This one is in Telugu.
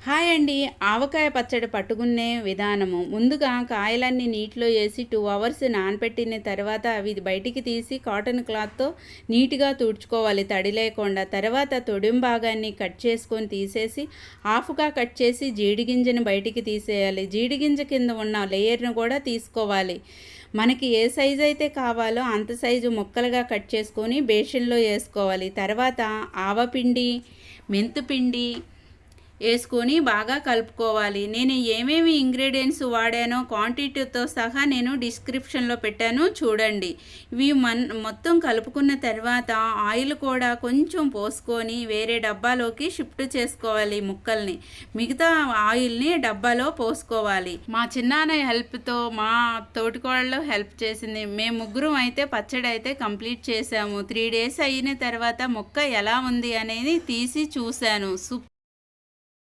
హాయ్ అండి. ఆవకాయ పచ్చడి పట్టుకునే విధానము. ముందుగా కాయలన్నీ నీటిలో వేసి 2 అవర్స్ నానపెట్టిన తర్వాత అవి బయటికి తీసి కాటన్ క్లాత్‌తో నీట్‌గా తుడుచుకోవాలి తడి లేకుండా. తర్వాత తొడిమ భాగాన్ని కట్ చేసుకొని తీసేసి హాఫ్‌గా కట్ చేసి జీడిగింజను బయటికి తీసేయాలి. జీడిగింజ కింద ఉన్న లేయర్‌ను కూడా తీసుకోవాలి. మనకి ఏ సైజు అయితే కావాలో అంత సైజు ముక్కలుగా కట్ చేసుకొని బేషన్‌లో వేసుకోవాలి. తర్వాత ఆవపిండి, మెంతుపిండి వేసుకొని బాగా కలుపుకోవాలి. నేను ఏమేమి ఇంగ్రీడియంట్స్ వాడానో క్వాంటిటీతో సహా నేను డిస్క్రిప్షన్లో పెట్టాను చూడండి. ఇవి మొత్తం కలుపుకున్న తర్వాత ఆయిల్ కూడా కొంచెం పోసుకొని వేరే డబ్బాలోకి షిఫ్ట్ చేసుకోవాలి ముక్కల్ని. మిగతా ఆయిల్ని డబ్బాలో పోసుకోవాలి. మా చిన్నాన్న హెల్ప్తో మా తోటికోడలు హెల్ప్ చేసింది. మేము ముగ్గురం అయితే పచ్చడి అయితే కంప్లీట్ చేసాము. 3 డేస్ అయిన తర్వాత ముక్క ఎలా ఉంది అనేది తీసి చూశాను.